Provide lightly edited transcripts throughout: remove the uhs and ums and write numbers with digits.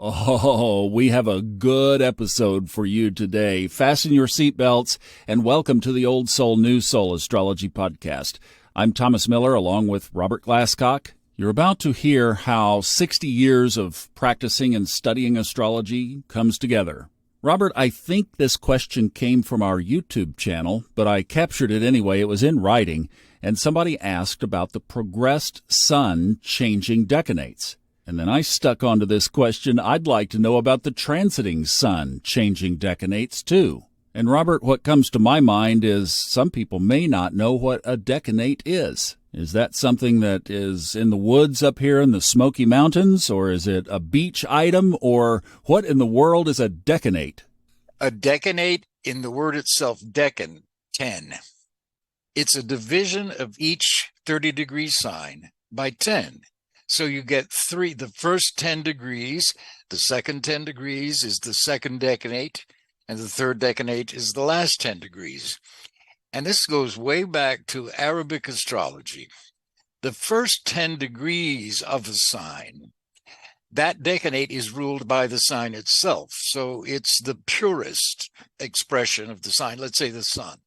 Oh, we have a good episode for you today. Fasten your seatbelts and welcome to the Old Soul, New Soul Astrology Podcast. I'm Thomas Miller along with Robert Glasscock. You're about to hear how 60 years of practicing and studying astrology comes together. Robert, I think this question came from our YouTube channel, but I captured it anyway. It was in writing, and somebody asked about the progressed sun changing decanates. And then I stuck onto this question. I'd like to know about the transiting sun changing decanates too. And Robert, what comes to my mind is some people may not know what a decanate is. Is that something that is in the woods up here in the Smoky Mountains, or is it a beach item, or what in the world is a decanate? A decanate, in the word itself, decan, 10. It's a division of each 30-degree sign by 10. So you get the first 10 degrees, the second 10 degrees is the second decanate, and the third decanate is the last 10 degrees. And this goes way back to Arabic astrology. The first 10 degrees of a sign, that decanate is ruled by the sign itself. So it's the purest expression of the sign, let's say the sun.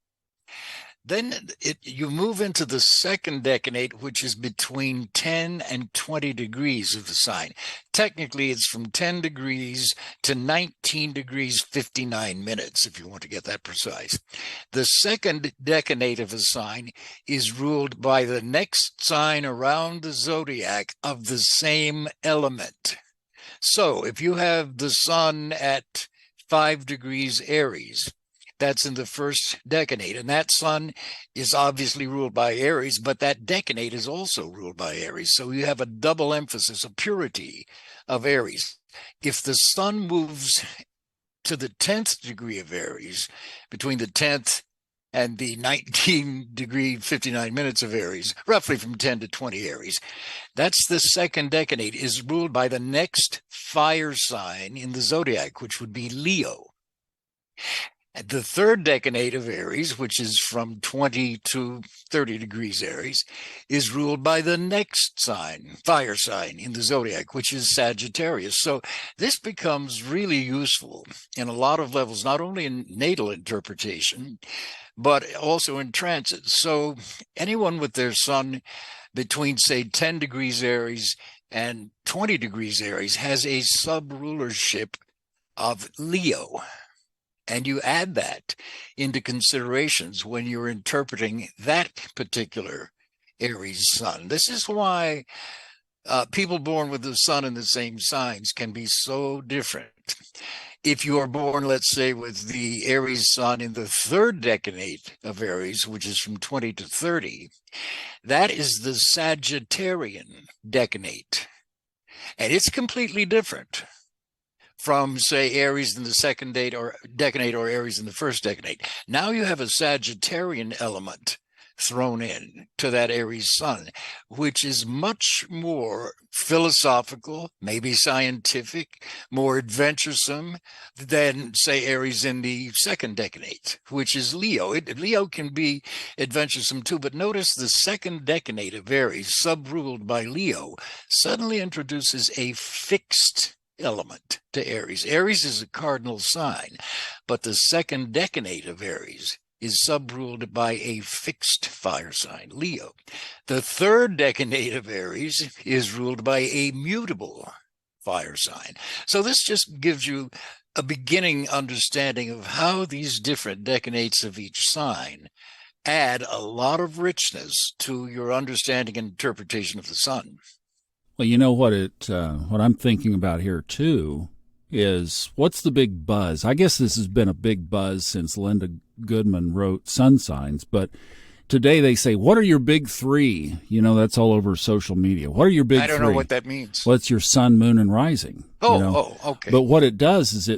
Then you move into the second decanate, which is between 10 and 20 degrees of the sign. Technically, it's from 10 degrees to 19 degrees 59 minutes, if you want to get that precise. The second decanate of a sign is ruled by the next sign around the zodiac of the same element. So if you have the sun at 5 degrees Aries, that's in the first decanate, and that sun is obviously ruled by Aries, but that decanate is also ruled by Aries. So you have a double emphasis, a purity of Aries. If the sun moves to the 10th degree of Aries, between the 10th and the 19 degree 59 minutes of Aries, roughly from 10 to 20 Aries, that's the second decanate, is ruled by the next fire sign in the zodiac, which would be Leo. The third decanate of Aries, which is from 20 to 30 degrees Aries, is ruled by the next sign, fire sign in the zodiac, which is Sagittarius. So this becomes really useful in a lot of levels, not only in natal interpretation, but also in transits. So anyone with their sun between, say, 10 degrees Aries and 20 degrees Aries has a sub-rulership of Leo. And you add that into considerations when you're interpreting that particular Aries sun. This is why people born with the sun in the same signs can be so different. If you are born, let's say, with the Aries sun in the third decanate of Aries, which is from 20 to 30, that is the Sagittarian decanate. And it's completely different from, say, Aries in the second decanate or Aries in the first decanate. Now you have a Sagittarian element thrown in to that Aries sun, which is much more philosophical, maybe scientific, more adventuresome than, say, Aries in the second decanate, which is Leo. Leo can be adventuresome too, but notice the second decanate of Aries, sub-ruled by Leo, suddenly introduces a fixed element to Aries. Aries is a cardinal sign, but the second decanate of Aries is sub-ruled by a fixed fire sign, Leo. The third decanate of Aries is ruled by a mutable fire sign. So this just gives you a beginning understanding of how these different decanates of each sign add a lot of richness to your understanding and interpretation of the sun. Well, you know what I'm thinking about here too is what's the big buzz? I guess this has been a big buzz since Linda Goodman wrote Sun Signs, but today they say, what are your big three? You know, that's all over social media. What are your big three? I don't know what that means. Well, it's your sun, moon, and rising. Okay. But what it does is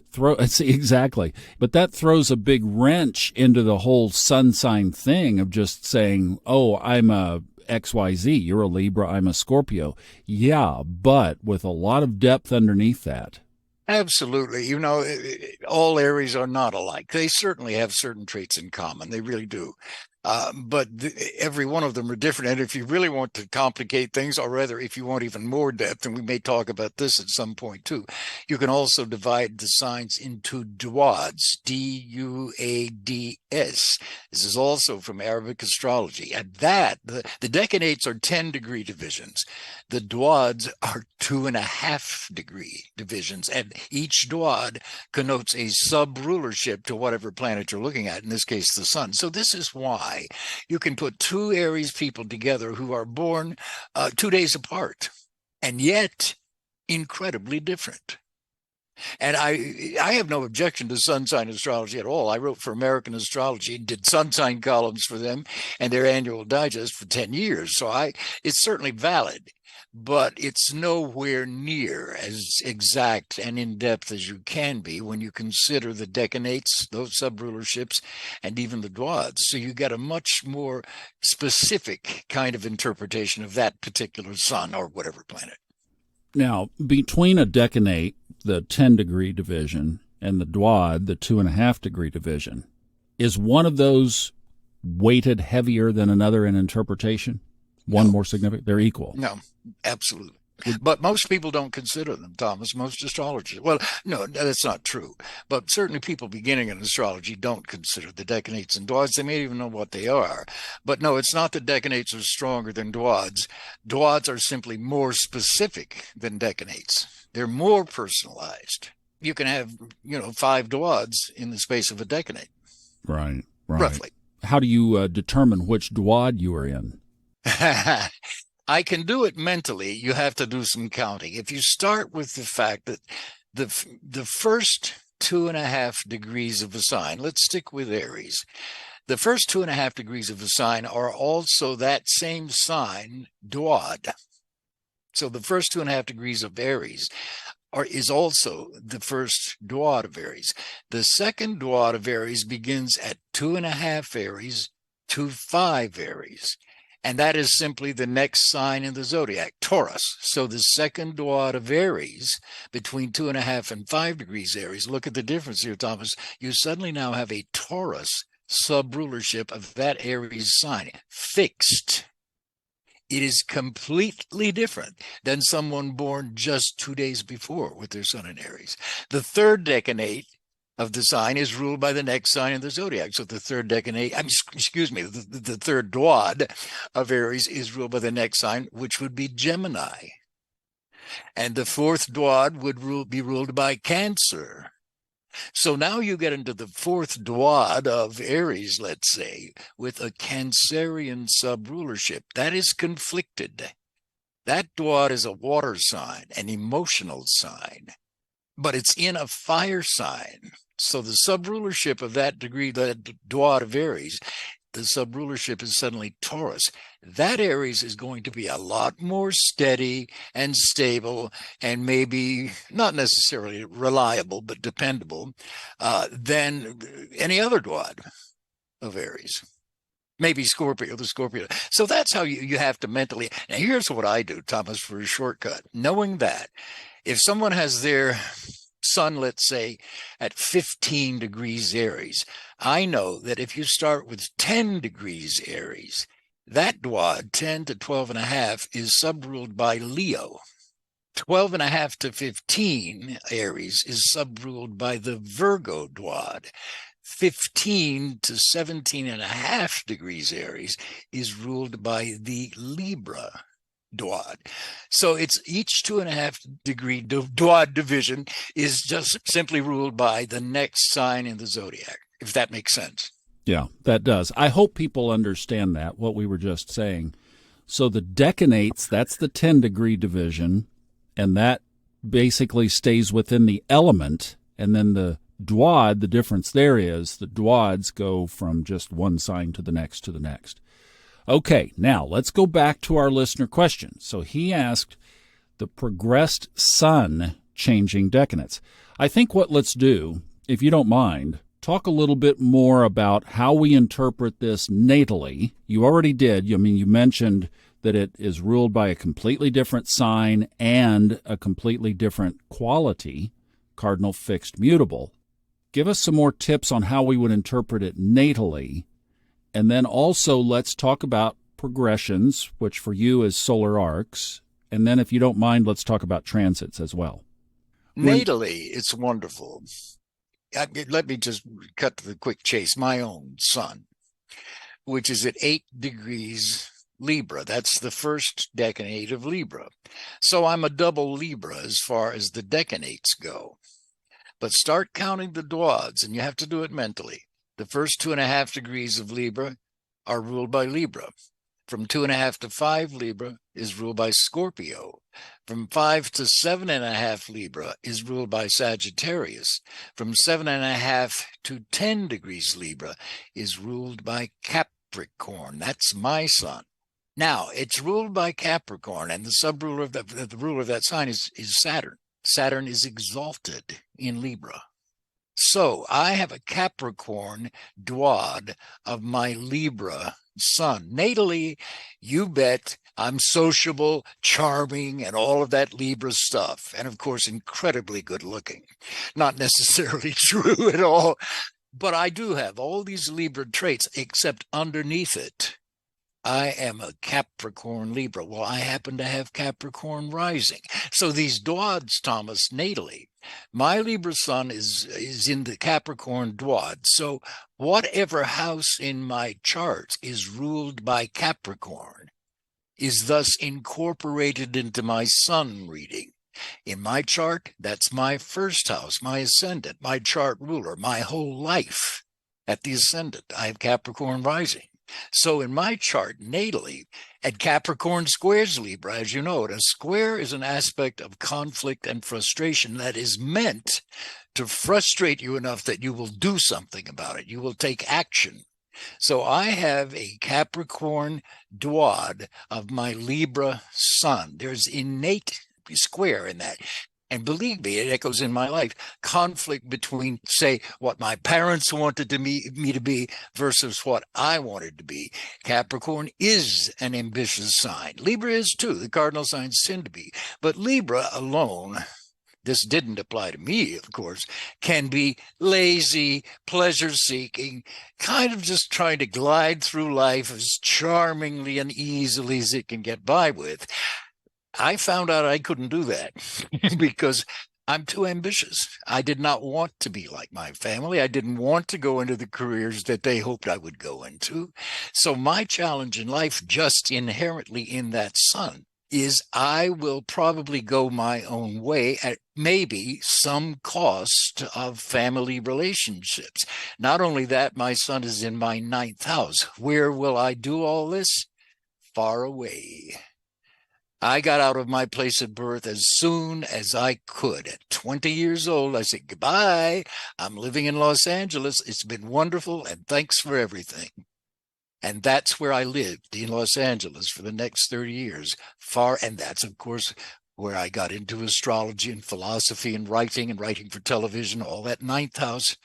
exactly. But that throws a big wrench into the whole sun sign thing of just saying, oh, I'm a XYZ, you're a Libra, I'm a Scorpio. Yeah, but with a lot of depth underneath that. Absolutely. You know, all Aries are not alike. They certainly have certain traits in common. They really do. Every one of them are different. And if you really want to complicate things, or rather, if you want even more depth, and we may talk about this at some point too, you can also divide the signs into duads, Duads. This is also from Arabic astrology. And the decanates are 10-degree divisions. The duads are 2.5-degree divisions. And each duad connotes a sub-rulership to whatever planet you're looking at, in this case, the sun. So this is why you can put two Aries people together who are born 2 days apart, and yet incredibly different. And I have no objection to sun sign astrology at all. I wrote for American Astrology, did sun sign columns for them and their annual digest for 10 years. So it's certainly valid, but it's nowhere near as exact and in-depth as you can be when you consider the decanates, those sub-rulerships, and even the duads. So you get a much more specific kind of interpretation of that particular sun or whatever planet. Now, between a decanate, the 10-degree division, and the duad, the 2.5-degree division, is one of those weighted heavier than another in interpretation? One more significant? They're equal? No, absolutely. But most people don't consider them, Thomas. Most astrologers. Well, no, that's not true. But certainly people beginning in astrology don't consider the decanates and duads. They may even know what they are. But no, it's not that decanates are stronger than duads. Duads are simply more specific than decanates. They're more personalized. You can have, 5 duads in the space of a decanate. Right. Roughly. How do you determine which duad you are in? I can do it mentally. You have to do some counting. If you start with the fact that the first 2.5 degrees of a sign, let's stick with Aries. The first 2.5 degrees of a sign are also that same sign, duad. So the first 2.5 degrees of Aries is also the first duad of Aries. The second duad of Aries begins at 2.5 Aries to 5 Aries. And that is simply the next sign in the zodiac, Taurus. So the second duad of Aries, between 2.5 and 5 degrees Aries, look at the difference here, Thomas. You suddenly now have a Taurus sub-rulership of that Aries sign, fixed. It is completely different than someone born just 2 days before with their sun in Aries. The third decanate of the sign is ruled by the next sign in the zodiac. So the third decanate, the third duad of Aries is ruled by the next sign, which would be Gemini. And the fourth duad would be ruled by Cancer. So now you get into the fourth duad of Aries, let's say, with a Cancerian sub-rulership. That is conflicted. That duad is a water sign, an emotional sign, but it's in a fire sign. So the sub-rulership of that degree, that duad of Aries, the sub-rulership is suddenly Taurus. That Aries is going to be a lot more steady and stable and maybe not necessarily reliable, but dependable than any other duad of Aries. Maybe Scorpio, the Scorpio. So that's how you have to mentally. Now, here's what I do, Thomas, for a shortcut. Knowing that if someone has their sun, let's say, at 15 degrees Aries, I know that if you start with 10 degrees Aries, that duad, 10 to 12.5, is subruled by Leo. 12.5 to 15 Aries is subruled by the Virgo duad. 15 to 17.5 degrees Aries is ruled by the Libra duad. So it's each 2.5 degree duad division is just simply ruled by the next sign in the zodiac, if that makes sense. Yeah, that does. I hope people understand that, what we were just saying. So the decanates, that's the 10-degree division, and that basically stays within the element. And then the duad, the difference there is the duads go from just one sign to the next to the next. Okay, now let's go back to our listener question. So he asked the progressed sun changing decanates. I think what let's do, if you don't mind, talk a little bit more about how we interpret this natally. You already did. You mentioned that it is ruled by a completely different sign and a completely different quality, cardinal, fixed, mutable. Give us some more tips on how we would interpret it natally, And then also let's talk about progressions, which for you is solar arcs. And then if you don't mind, let's talk about transits as well. Natally, it's wonderful. Let me just cut to the quick chase. My own sun, which is at 8 degrees Libra. That's the first decanate of Libra. So I'm a double Libra as far as the decanates go. But start counting the Duads, and you have to do it mentally. The first 2.5 degrees of Libra are ruled by Libra. From 2.5 to 5 Libra is ruled by Scorpio. From 5 to 7.5 Libra is ruled by Sagittarius. From 7.5 to 10 degrees Libra is ruled by Capricorn. That's my sun. Now, it's ruled by Capricorn, and the subruler of the ruler of that sign is Saturn. Saturn is exalted in Libra. So I have a Capricorn duad of my Libra sun. Natally, you bet I'm sociable, charming, and all of that Libra stuff. And of course, incredibly good looking. Not necessarily true at all, but I do have all these Libra traits, except underneath it, I am a Capricorn Libra. Well, I happen to have Capricorn rising. So these duads, Thomas, natally, my Libra sun is in the Capricorn duad. So whatever house in my chart is ruled by Capricorn is thus incorporated into my sun reading. In my chart, that's my first house, my ascendant, my chart ruler, my whole life at the ascendant. I have Capricorn rising. So in my chart, natally, at Capricorn squares Libra, as you know, a square is an aspect of conflict and frustration that is meant to frustrate you enough that you will do something about it. You will take action. So I have a Capricorn duad of my Libra sun. There's innate square in that. And believe me, it echoes in my life, conflict between, say, what my parents wanted me to be versus what I wanted to be. Capricorn is an ambitious sign. Libra is too. The cardinal signs tend to be. But Libra alone, this didn't apply to me, of course, can be lazy, pleasure-seeking, kind of just trying to glide through life as charmingly and easily as it can get by with. I found out I couldn't do that because I'm too ambitious. I did not want to be like my family. I didn't want to go into the careers that they hoped I would go into. So my challenge in life, just inherently in that sun, is I will probably go my own way at maybe some cost of family relationships. Not only that, my sun is in my 9th house. Where will I do all this? Far away. I got out of my place of birth as soon as I could. At 20 years old, I said, goodbye. I'm living in Los Angeles. It's been wonderful, and thanks for everything. And that's where I lived, in Los Angeles, for the next 30 years. And that's, of course, where I got into astrology and philosophy and writing for television, all that 9th house.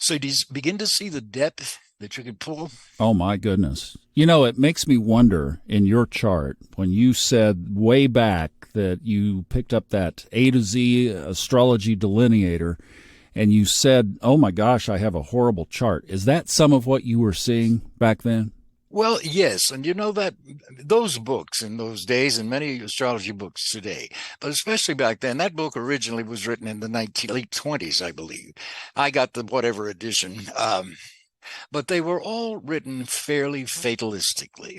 So do you begin to see the depth that you could pull? Oh, my goodness. You know, it makes me wonder in your chart when you said way back that you picked up that A to Z astrology delineator and you said, oh, my gosh, I have a horrible chart. Is that some of what you were seeing back then? Well, yes. And you know that those books in those days and many astrology books today, but especially back then, that book originally was written in the late 20s, I believe. I got the whatever edition. But they were all written fairly fatalistically.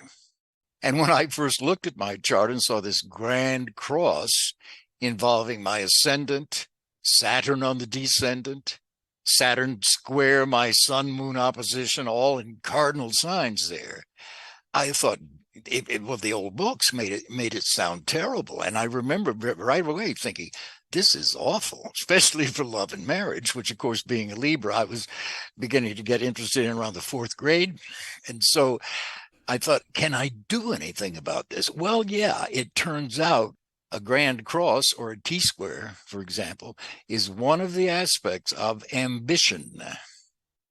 And when I first looked at my chart and saw this grand cross involving my ascendant, Saturn on the descendant, Saturn square, my sun-moon opposition, all in cardinal signs there, I thought, well, the old books made it sound terrible. And I remember right away thinking, this is awful, especially for love and marriage, which, of course, being a Libra, I was beginning to get interested in around the 4th grade. And so I thought, can I do anything about this? Well, yeah, it turns out a grand cross or a T-square, for example, is one of the aspects of ambition.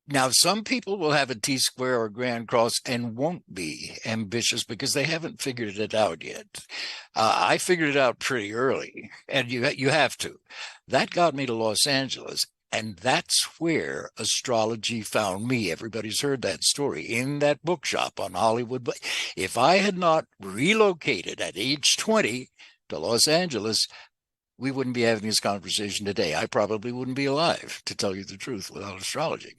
Now, some people will have a T-square or grand cross and won't be ambitious because they haven't figured it out yet. I figured it out pretty early, and you have to. That got me to Los Angeles. And that's where astrology found me. Everybody's heard that story in that bookshop on Hollywood. But if I had not relocated at age 20 to Los Angeles, we wouldn't be having this conversation today. I probably wouldn't be alive, to tell you the truth, without astrology.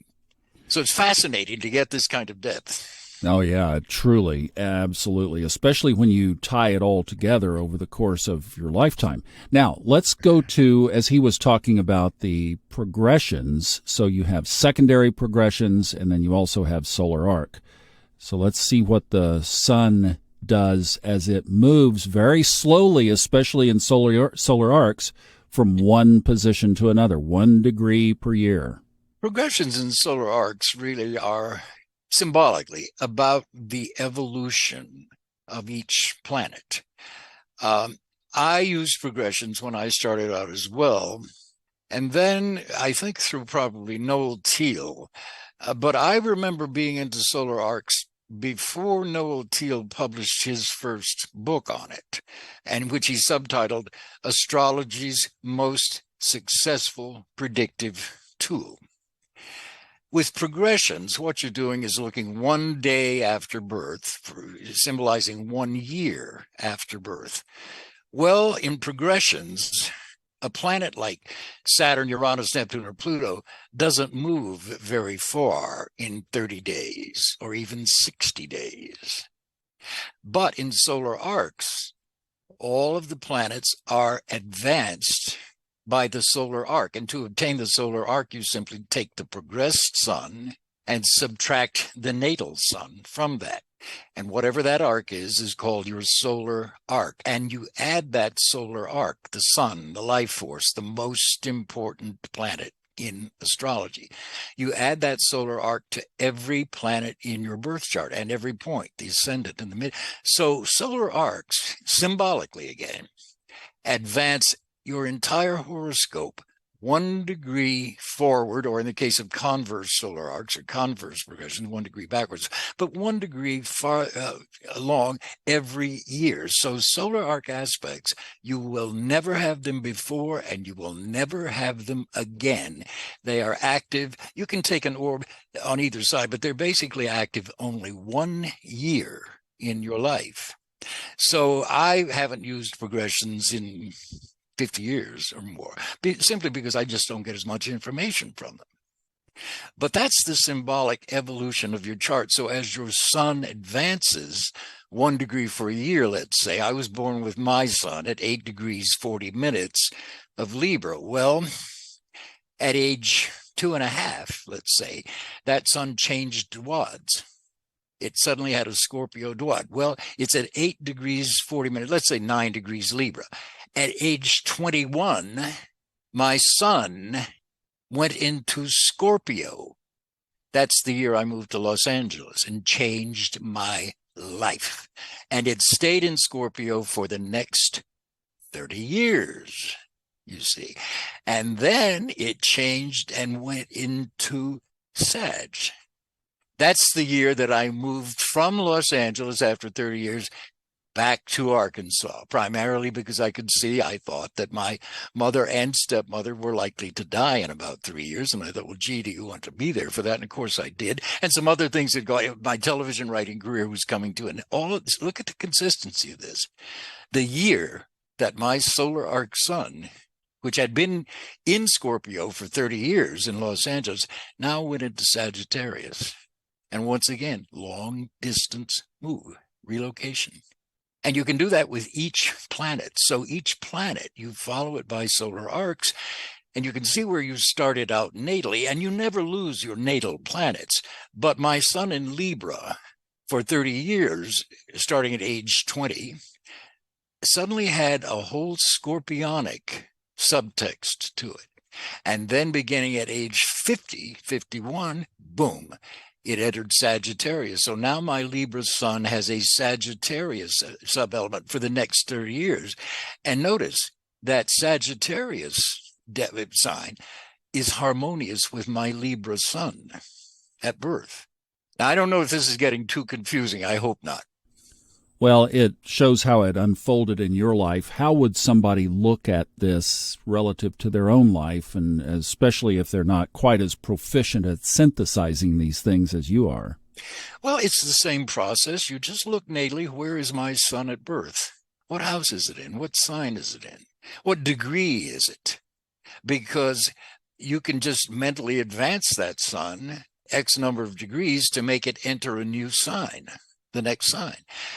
So it's fascinating to get this kind of depth. Oh, yeah, truly, absolutely, especially when you tie it all together over the course of your lifetime. Now, let's go to, as he was talking about, the progressions. So you have secondary progressions, and then you also have solar arc. So let's see what the sun does as it moves very slowly, especially in solar arcs, from one position to another, 1 degree per year. Progressions in solar arcs really are symbolically about the evolution of each planet. I used progressions when I started out as well. And then I think through probably Noel Teal. But I remember being into solar arcs before Noel Teal published his first book on it, and which he subtitled Astrology's Most Successful Predictive Tool. With progressions, what you're doing is looking 1 day after birth, symbolizing 1 year after birth. Well, in progressions, a planet like Saturn, Uranus, Neptune, or Pluto doesn't move very far in 30 days or even 60 days. But in solar arcs, all of the planets are advanced by the solar arc. And to obtain the solar arc, you simply take the progressed sun and subtract the natal sun from that. And whatever that arc is called your solar arc. And you add that solar arc, the sun, the life force, the most important planet in astrology. You add that solar arc to every planet in your birth chart and every point, the ascendant and the mid. So solar arcs, symbolically again, advance your entire horoscope 1 degree forward, or in the case of converse solar arcs or converse progression, 1 degree backwards, but 1 degree far along every year. So solar arc aspects, you will never have them before and you will never have them again. They are active. You can take an orb on either side, but they're basically active only 1 year in your life. So I haven't used progressions in 50 years or more, simply because I just don't get as much information from them. But that's the symbolic evolution of your chart. So as your sun advances 1 degree for a year, let's say, I was born with my sun at 8 degrees 40 minutes of Libra. Well, at age 2.5, let's say, that sun changed Duads. It suddenly had a Scorpio Duad. Well, it's at 8 degrees 40 minutes, let's say 9 degrees Libra. At age 21, my sun went into Scorpio. That's the year I moved to Los Angeles and changed my life. And it stayed in Scorpio for the next 30 years, you see. And then it changed and went into Sag. That's the year that I moved from Los Angeles after 30 years back to Arkansas, primarily because I thought that my mother and stepmother were likely to die in about 3 years. And I thought, well, gee, do you want to be there for that? And of course I did. And some other things that my television writing career was coming to. And all of this, look at the consistency of this. The year that my solar arc sun, which had been in Scorpio for 30 years in Los Angeles, now went into Sagittarius. And once again, long distance move, relocation. And you can do that with each planet. So each planet, you follow it by solar arcs, and you can see where you started out natally, and you never lose your natal planets. But my sun in Libra for 30 years, starting at age 20, suddenly had a whole scorpionic subtext to it. And then beginning at age 50, 51, boom, it entered Sagittarius. So now my Libra sun has a Sagittarius sub-element for the next 30 years. And notice that Sagittarius sign is harmonious with my Libra sun at birth. Now, I don't know if this is getting too confusing. I hope not. Well, it shows how it unfolded in your life. How would somebody look at this relative to their own life, and especially if they're not quite as proficient at synthesizing these things as you are? Well, it's the same process. You just look natally, where is my sun at birth? What house is it in? What sign is it in? What degree is it? Because you can just mentally advance that sun X number of degrees to make it enter a new sign, the next sign.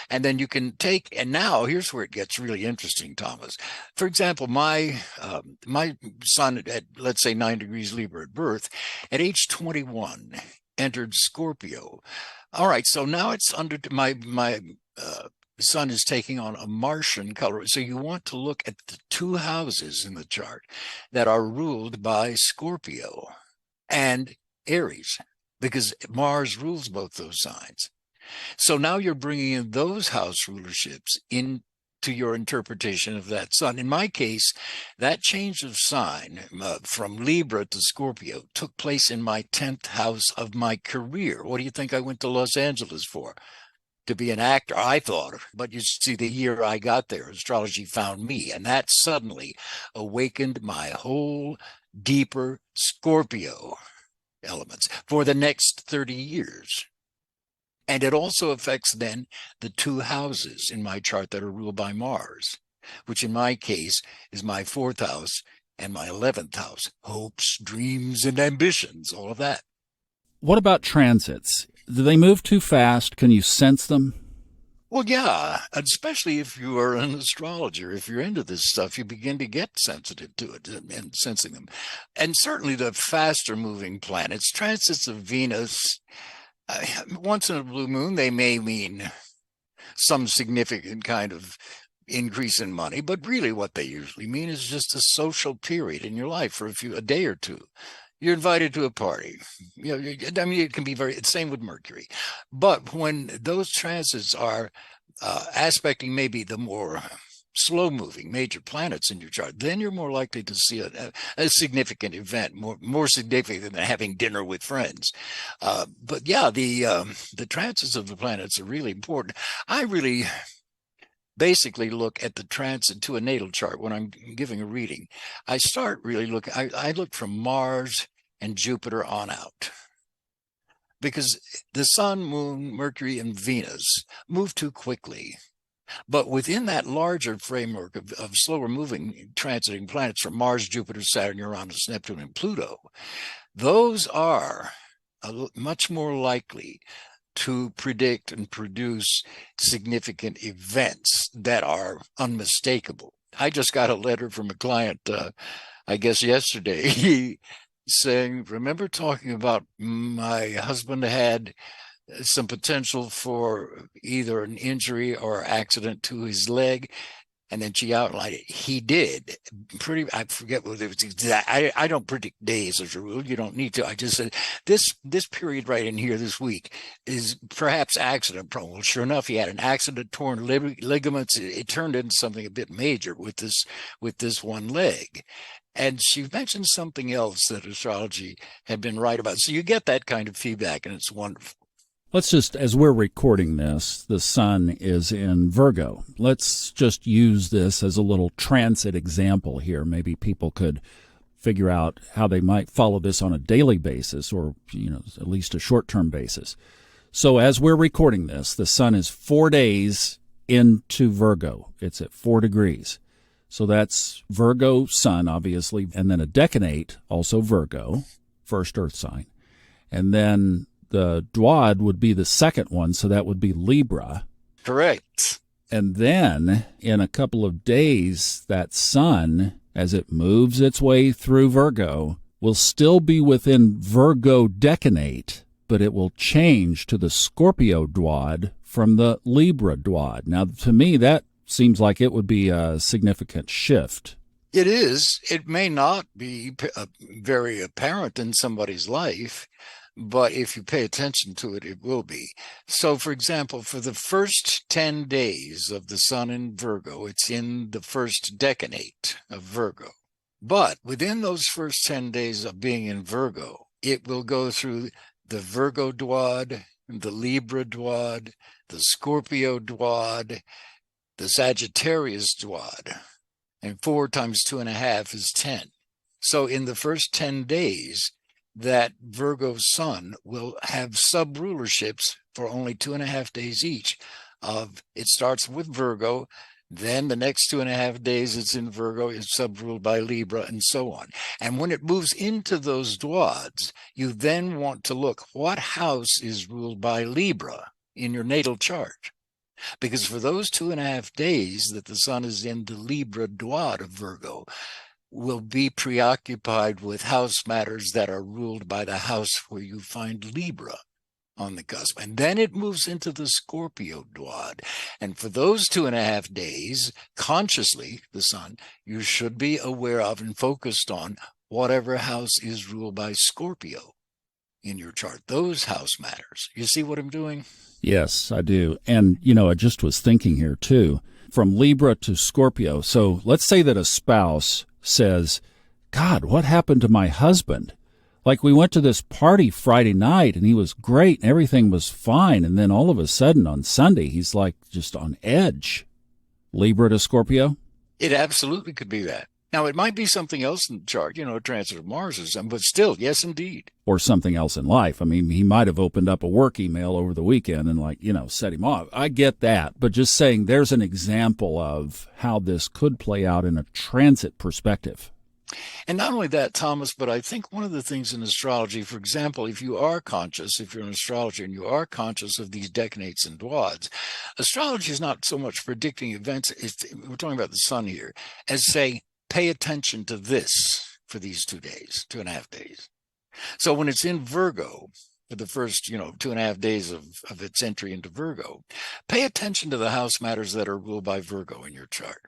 And then you can take, and now here's where it gets really interesting, Thomas. For example, my sun at, let's say, 9 degrees Libra at birth, at age 21, entered Scorpio. All right, so now it's under my sun is taking on a Martian color. So you want to look at the two houses in the chart that are ruled by Scorpio and Aries, because Mars rules both those signs. So now you're bringing in those house rulerships into your interpretation of that sun. In my case, that change of sign from Libra to Scorpio took place in my 10th house of my career. What do you think I went to Los Angeles for? To be an actor, I thought. But you see, the year I got there, astrology found me, and that suddenly awakened my whole deeper Scorpio elements for the next 30 years. And it also affects then the two houses in my chart that are ruled by Mars, which in my case is my 4th house and my 11th house. Hopes, dreams, and ambitions, all of that. What about transits? Do they move too fast? Can you sense them? Well, yeah, especially if you are an astrologer. If you're into this stuff, you begin to get sensitive to it and sensing them. And certainly the faster moving planets, transits of Venus, once in a blue moon, they may mean some significant kind of increase in money, but really what they usually mean is just a social period in your life for a day or two. You're invited to a party. I mean, it can be same with Mercury. But when those transits are aspecting maybe the more slow-moving major planets in your chart, then you're more likely to see a significant event, more significant than having dinner with friends. But yeah, the transits of the planets are really important. I really basically look at the transit to a natal chart when I'm giving a reading. I start really looking, I look from Mars and Jupiter on out, because the Sun, Moon, Mercury, and Venus move too quickly. But within that larger framework of slower moving transiting planets from Mars, Jupiter, Saturn, Uranus, Neptune, and Pluto, those are much more likely to predict and produce significant events that are unmistakable. I just got a letter from a client, I guess yesterday, saying, remember talking about my husband had some potential for either an injury or accident to his leg? And then she outlined it. He did. I forget what it was exact. I don't predict days as a rule. You don't need to. I just said this period right in here this week is perhaps accident prone. Well, sure enough, he had an accident, torn ligaments. It turned into something a bit major with this one leg. And she mentioned something else that astrology had been right about. So you get that kind of feedback, and it's wonderful. Let's just, as we're recording this, the sun is in Virgo. Let's just use this as a little transit example here. Maybe people could figure out how they might follow this on a daily basis, or, at least a short-term basis. So as we're recording this, the sun is 4 days into Virgo. It's at 4 degrees. So that's Virgo sun, obviously, and then a decanate, also Virgo, first earth sign. And then the Duad would be the second one, so that would be Libra. Correct. And then in a couple of days, that sun, as it moves its way through Virgo, will still be within Virgo decanate, but it will change to the Scorpio Duad from the Libra Duad. Now, to me, that seems like it would be a significant shift. It is. It may not be very apparent in somebody's life, but if you pay attention to it, it will be. So, for example, for the first 10 days of the sun in Virgo, it's in the first decanate of Virgo. But within those first 10 days of being in Virgo, it will go through the Virgo Duad the Libra Duad, the Scorpio Duad, the Sagittarius Duad. And 4 times 2.5 is 10. So in the first 10 days, that Virgo sun will have sub-rulerships for only 2.5 days each. It starts with Virgo, then the next 2.5 days it's in Virgo, it's sub-ruled by Libra, and so on. And when it moves into those duads, you then want to look what house is ruled by Libra in your natal chart. Because for those 2.5 days that the sun is in the Libra duad of Virgo, will be preoccupied with house matters that are ruled by the house where you find Libra on the cusp. And then it moves into the Scorpio duad. And for those 2.5 days, consciously, the sun, you should be aware of and focused on whatever house is ruled by Scorpio in your chart, those house matters. You see what I'm doing? Yes, I do. And, I just was thinking here, too, from Libra to Scorpio. So let's say that a spouse says, God, what happened to my husband? Like, we went to this party Friday night and he was great and everything was fine. And then all of a sudden on Sunday, he's like just on edge. Libra to Scorpio? It absolutely could be that. Now, it might be something else in the chart, a transit of Mars or something, but still, yes, indeed. Or something else in life. I mean, he might have opened up a work email over the weekend and, set him off. I get that. But just saying there's an example of how this could play out in a transit perspective. And not only that, Thomas, but I think one of the things in astrology, for example, if you're an astrologer and you are conscious of these decanates and duads, astrology is not so much predicting events, we're talking about the sun here, as say, pay attention to this for these 2 days, 2.5 days. So when it's in Virgo, for the first, 2.5 days of its entry into Virgo, pay attention to the house matters that are ruled by Virgo in your chart.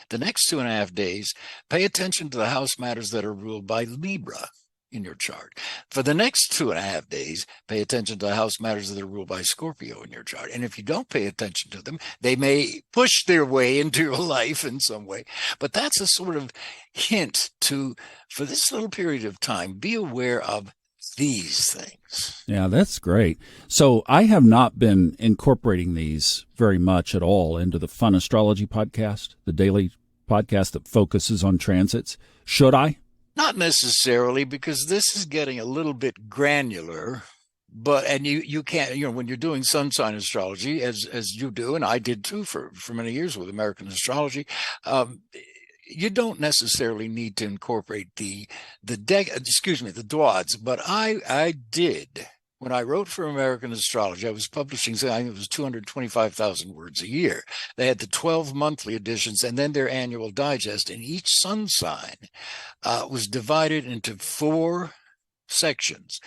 The next 2.5 days, pay attention to the house matters that are ruled by Libra in your chart. For the next 2.5 days, pay attention to the house matters that are ruled by Scorpio in your chart. And if you don't pay attention to them, they may push their way into your life in some way. But that's a sort of hint for this little period of time, be aware of these things. Yeah, that's great. So I have not been incorporating these very much at all into the Fun Astrology podcast, the daily podcast that focuses on transits. Should I? Not necessarily, because this is getting a little bit granular. And you can't, when you're doing sun sign astrology, as you do, and I did too for many years with American astrology, you don't necessarily need to incorporate the duads, but I did. When I wrote for American Astrology, I was publishing, I think it was 225,000 words a year. They had the 12 monthly editions and then their annual digest, and each sun sign was divided into 4 sections.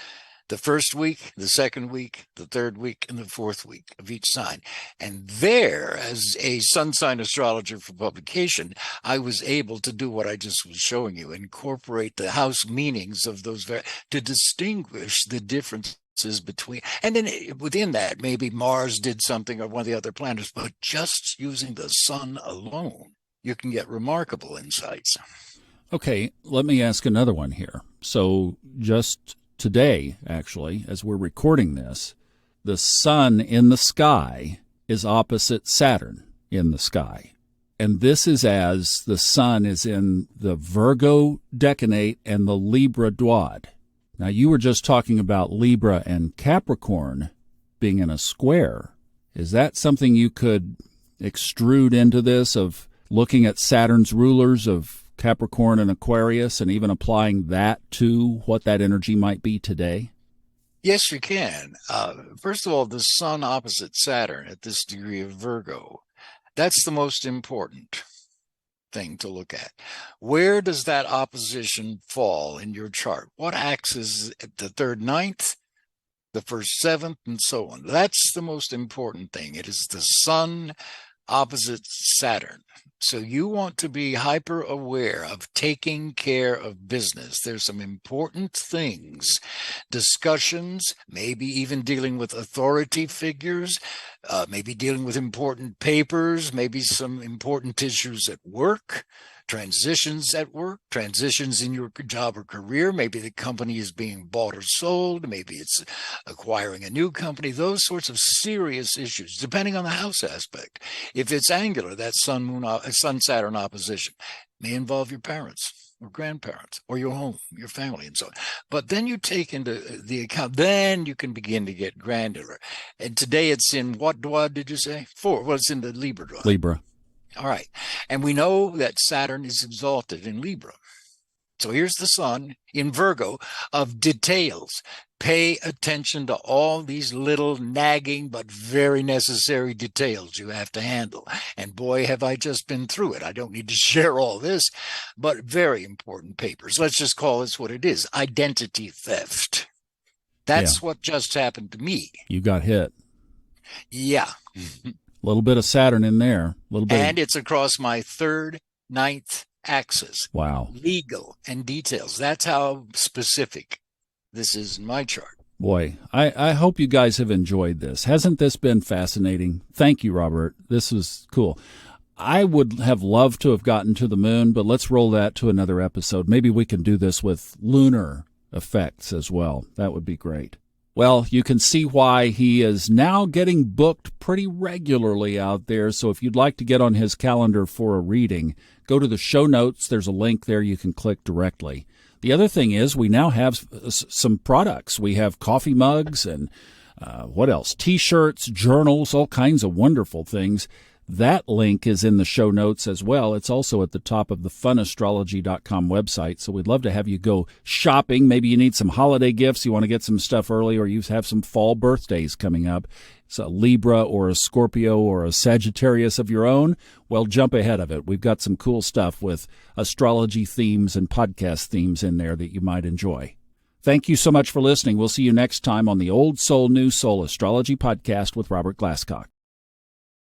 The first week, the second week, the third week, and the fourth week of each sign. And there, as a sun sign astrologer for publication, I was able to do what I just was showing you, incorporate the house meanings of those, to distinguish the differences between, and then within that, maybe Mars did something or one of the other planets, but just using the sun alone, you can get remarkable insights. Okay, let me ask another one here. So just today, actually, as we're recording this, the sun in the sky is opposite Saturn in the sky. And this is as the sun is in the Virgo decanate and the Libra duad. Now, you were just talking about Libra and Capricorn being in a square. Is that something you could extrude into this, of looking at Saturn's rulers of Capricorn and Aquarius and even applying that to what that energy might be today? Yes, you can. First of all, the sun opposite Saturn at this degree of Virgo, that's the most important thing to look at. Where does that opposition fall in your chart? What axis, the third, ninth, the first, seventh, and so on? That's the most important thing. It is the sun opposite Saturn. So you want to be hyper aware of taking care of business. There's some important things, discussions, maybe even dealing with authority figures, maybe dealing with important papers, maybe some important issues at work transitions at work, transitions in your job or career. Maybe the company is being bought or sold. Maybe it's acquiring a new company. Those sorts of serious issues, depending on the house aspect. If it's angular, that Sun-Saturn opposition may involve your parents or grandparents or your home, your family, and so on. But then you take into the account, then you can begin to get granular. And today it's in what Duad did you say? 4. Well, it's in the Libra Duad. Libra. All right. And we know that Saturn is exalted in Libra. So here's the sun in Virgo of details. Pay attention to all these little nagging but very necessary details you have to handle. And boy, have I just been through it. I don't need to share all this, but very important papers. Let's just call this what it is. Identity theft. That's what just happened to me. You got hit. Yeah. A little bit of Saturn in there. A little bit. And it's across my 3rd, 9th axis. Wow. Legal and details. That's how specific this is in my chart. Boy, I hope you guys have enjoyed this. Hasn't this been fascinating? Thank you, Robert. This was cool. I would have loved to have gotten to the moon, but let's roll that to another episode. Maybe we can do this with lunar effects as well. That would be great. Well, you can see why he is now getting booked pretty regularly out there. So if you'd like to get on his calendar for a reading, go to the show notes. There's a link there you can click directly. The other thing is we now have some products. We have coffee mugs and what else? T-shirts, journals, all kinds of wonderful things. That link is in the show notes as well. It's also at the top of the funastrology.com website. So we'd love to have you go shopping. Maybe you need some holiday gifts. You want to get some stuff early, or you have some fall birthdays coming up. It's a Libra or a Scorpio or a Sagittarius of your own. Well, jump ahead of it. We've got some cool stuff with astrology themes and podcast themes in there that you might enjoy. Thank you so much for listening. We'll see you next time on the Old Soul, New Soul Astrology Podcast with Robert Glasscock.